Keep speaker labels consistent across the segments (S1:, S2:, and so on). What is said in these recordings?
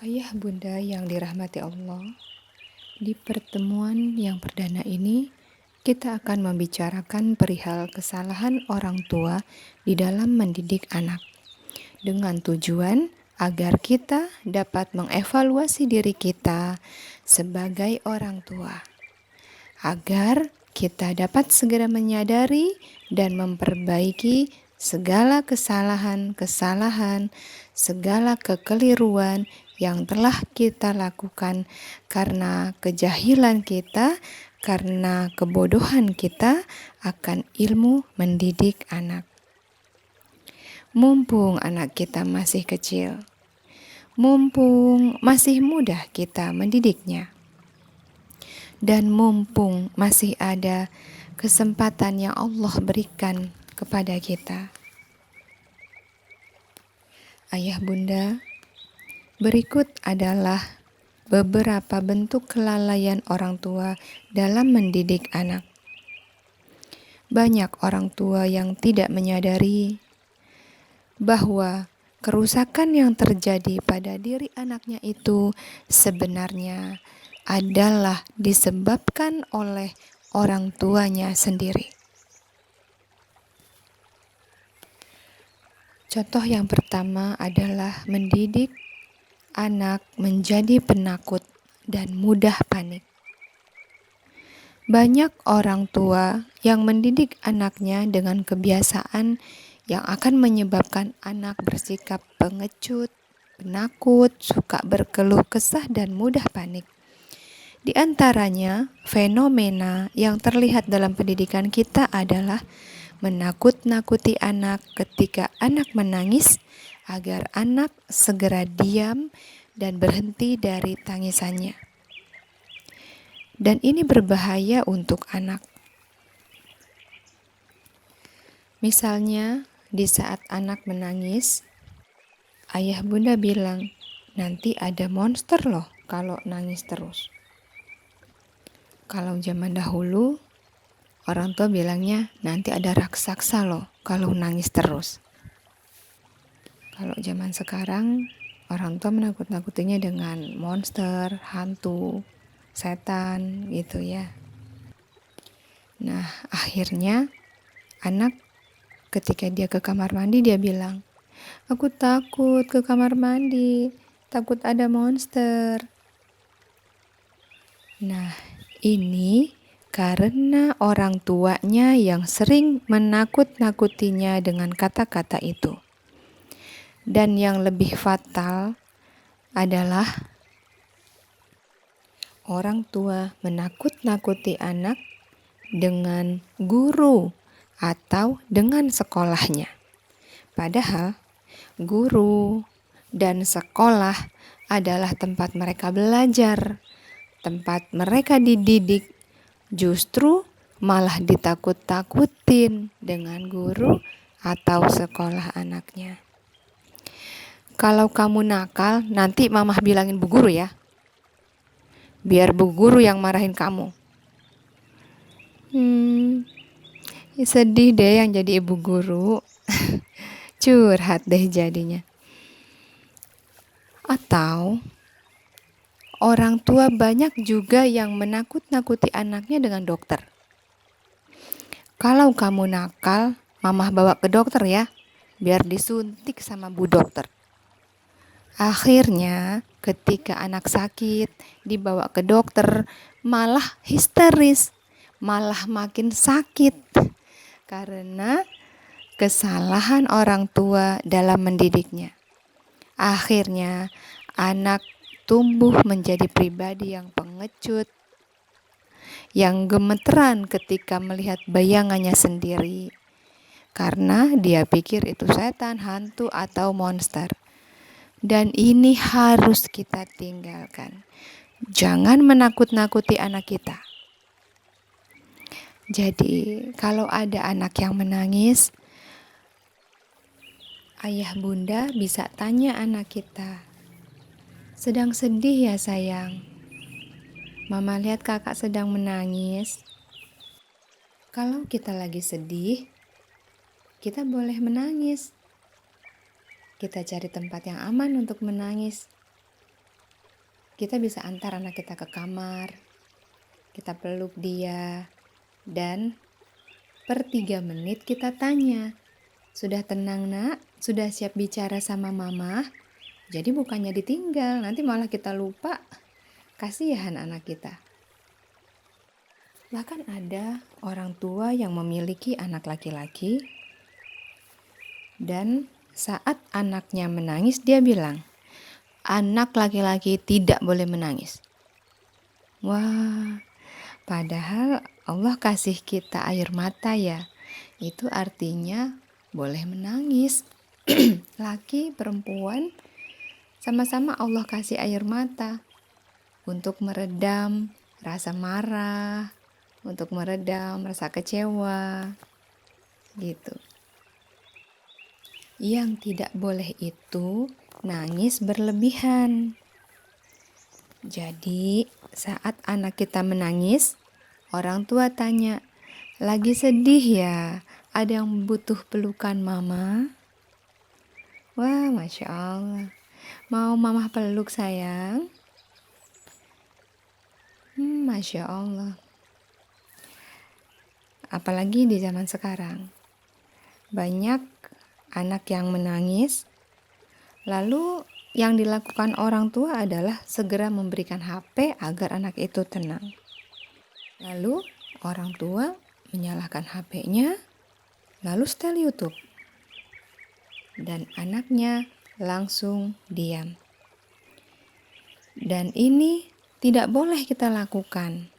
S1: Ayah bunda yang dirahmati Allah, di pertemuan yang perdana ini kita akan membicarakan perihal kesalahan orang tua di dalam mendidik anak dengan tujuan agar kita dapat mengevaluasi diri kita sebagai orang tua, agar kita dapat segera menyadari dan memperbaiki segala kesalahan-kesalahan, segala kekeliruan yang telah kita lakukan karena kejahilan kita, karena kebodohan kita akan ilmu mendidik anak. Mumpung anak kita masih kecil, mumpung masih mudah kita mendidiknya, dan mumpung masih ada kesempatan yang Allah berikan kepada kita. Ayah bunda, berikut adalah beberapa bentuk kelalaian orang tua dalam mendidik anak. Banyak orang tua yang tidak menyadari bahwa kerusakan yang terjadi pada diri anaknya itu sebenarnya adalah disebabkan oleh orang tuanya sendiri. Contoh yang pertama adalah mendidik anak menjadi penakut dan mudah panik. Banyak orang tua yang mendidik anaknya dengan kebiasaan yang akan menyebabkan anak bersikap pengecut, penakut, suka berkeluh kesah, dan mudah panik. Di antaranya, fenomena yang terlihat dalam pendidikan kita adalah menakut-nakuti anak ketika anak menangis agar anak segera diam dan berhenti dari tangisannya. Dan ini berbahaya untuk anak. Misalnya, di saat anak menangis, ayah bunda bilang, nanti ada monster loh kalau nangis terus. Kalau zaman dahulu, orang tua bilangnya nanti ada raksasa loh kalau nangis terus. Kalau zaman sekarang, orang tua menakut-nakutinya dengan monster, hantu, setan gitu ya. Nah, akhirnya anak ketika dia ke kamar mandi dia bilang, aku takut ke kamar mandi, takut ada monster. Nah, ini karena orang tuanya yang sering menakut-nakutinya dengan kata-kata itu. Dan yang lebih fatal adalah orang tua menakut-nakuti anak dengan guru atau dengan sekolahnya. Padahal guru dan sekolah adalah tempat mereka belajar, tempat mereka dididik. Justru malah ditakut-takutin dengan guru atau sekolah anaknya. Kalau kamu nakal, nanti mamah bilangin bu guru ya. Biar bu guru yang marahin kamu. Sedih deh yang jadi ibu guru. Curhat deh jadinya. Atau orang tua banyak juga yang menakut-nakuti anaknya dengan dokter. Kalau kamu nakal, mamah bawa ke dokter ya, biar disuntik sama bu dokter. Akhirnya ketika anak sakit, dibawa ke dokter, malah histeris, malah makin sakit. Karena kesalahan orang tua dalam mendidiknya. Akhirnya anak tumbuh menjadi pribadi yang pengecut, yang gemeteran ketika melihat bayangannya sendiri. Karena dia pikir itu setan, hantu, atau monster. Dan ini harus kita tinggalkan. Jangan menakut-nakuti anak kita. Jadi, kalau ada anak yang menangis, ayah bunda bisa tanya anak kita, sedang sedih ya sayang? Mama lihat kakak sedang menangis. Kalau kita lagi sedih, kita boleh menangis. Kita cari tempat yang aman untuk menangis. kita bisa antar anak kita ke kamar, kita peluk dia, dan per 3 menit kita tanya, "Sudah tenang nak? Sudah siap bicara sama mama?" Jadi bukannya ditinggal, nanti malah kita lupa, kasihan anak kita. Bahkan ada orang tua yang memiliki anak laki-laki dan saat anaknya menangis dia bilang, "Anak laki-laki tidak boleh menangis." Wah, padahal Allah kasih kita air mata ya. Itu artinya boleh menangis. Laki, perempuan, sama-sama Allah kasih air mata untuk meredam rasa marah, untuk meredam rasa kecewa, gitu. Yang tidak boleh itu nangis berlebihan. Jadi, saat anak kita menangis, orang tua tanya, "Lagi sedih ya? Ada yang butuh pelukan mama?" Wah, Masya Allah. "Mau mama peluk sayang?" Masya Allah. Apalagi di zaman sekarang. Banyak anak yang menangis, lalu yang dilakukan orang tua adalah segera memberikan HP agar anak itu tenang. Lalu orang tua menyalakan HP-nya, lalu setel YouTube. Dan anaknya langsung diam. Dan ini tidak boleh kita lakukan.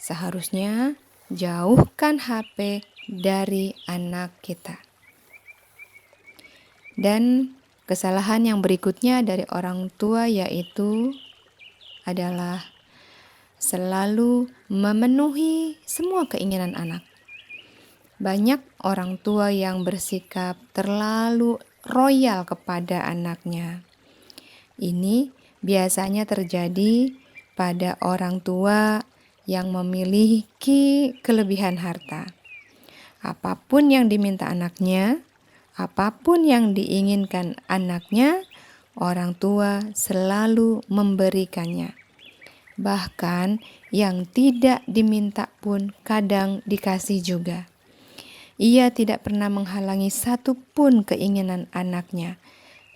S1: Seharusnya jauhkan HP dari anak kita. Dan kesalahan yang berikutnya dari orang tua yaitu adalah selalu memenuhi semua keinginan anak. Banyak orang tua yang bersikap terlalu royal kepada anaknya. Ini biasanya terjadi pada orang tua yang memiliki kelebihan harta. Apapun yang diminta anaknya, apapun yang diinginkan anaknya, orang tua selalu memberikannya. Bahkan yang tidak diminta pun kadang dikasih juga. Ia tidak pernah menghalangi satupun keinginan anaknya,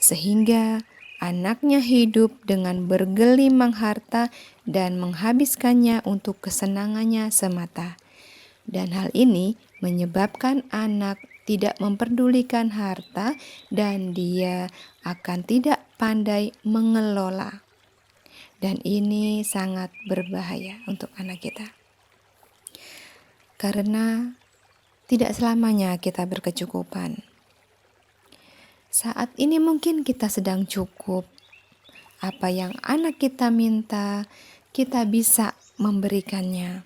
S1: sehingga anaknya hidup dengan bergelimang harta dan menghabiskannya untuk kesenangannya semata. Dan hal ini menyebabkan anak tidak memperdulikan harta dan dia akan tidak pandai mengelola. Dan ini sangat berbahaya untuk anak kita. Karena tidak selamanya kita berkecukupan. Saat ini mungkin kita sedang cukup. Apa yang anak kita minta, kita bisa memberikannya.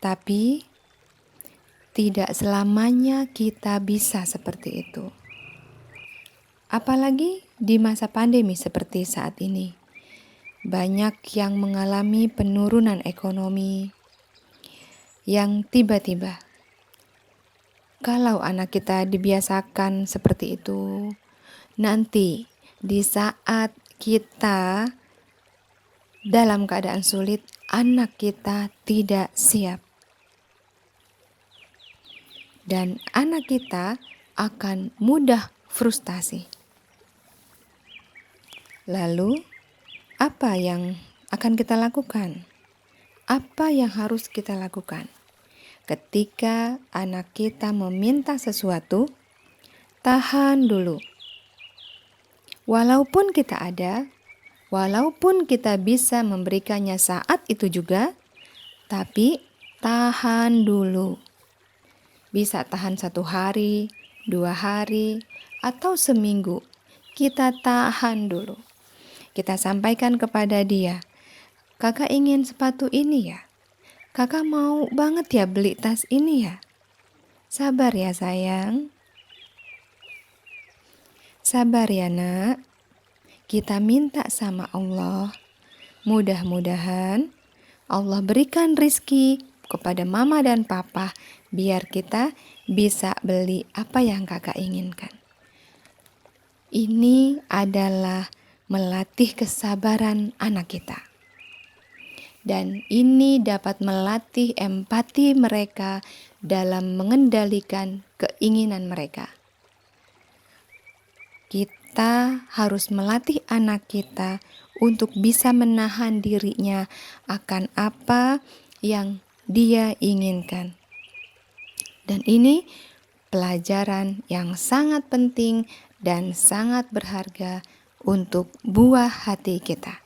S1: Tapi tidak selamanya kita bisa seperti itu. Apalagi di masa pandemi seperti saat ini. Banyak yang mengalami penurunan ekonomi yang tiba-tiba. Kalau anak kita dibiasakan seperti itu, nanti di saat kita dalam keadaan sulit, anak kita tidak siap. Dan anak kita akan mudah frustasi. Lalu, apa yang akan kita lakukan? Apa yang harus kita lakukan? Ketika anak kita meminta sesuatu, tahan dulu. Walaupun kita ada, walaupun kita bisa memberikannya saat itu juga, tapi tahan dulu. Bisa tahan 1 hari, 2 hari, atau seminggu. Kita tahan dulu. Kita sampaikan kepada dia, "Kakak ingin sepatu ini ya? Kakak mau banget ya beli tas ini ya? Sabar ya sayang. Sabar ya nak. Kita minta sama Allah. Mudah-mudahan Allah berikan rizki kepada mama dan papa biar kita bisa beli apa yang kakak inginkan." Ini adalah melatih kesabaran anak kita. Dan ini dapat melatih empati mereka dalam mengendalikan keinginan mereka. Kita harus melatih anak kita untuk bisa menahan dirinya akan apa yang dia inginkan. Dan ini pelajaran yang sangat penting dan sangat berharga untuk buah hati kita.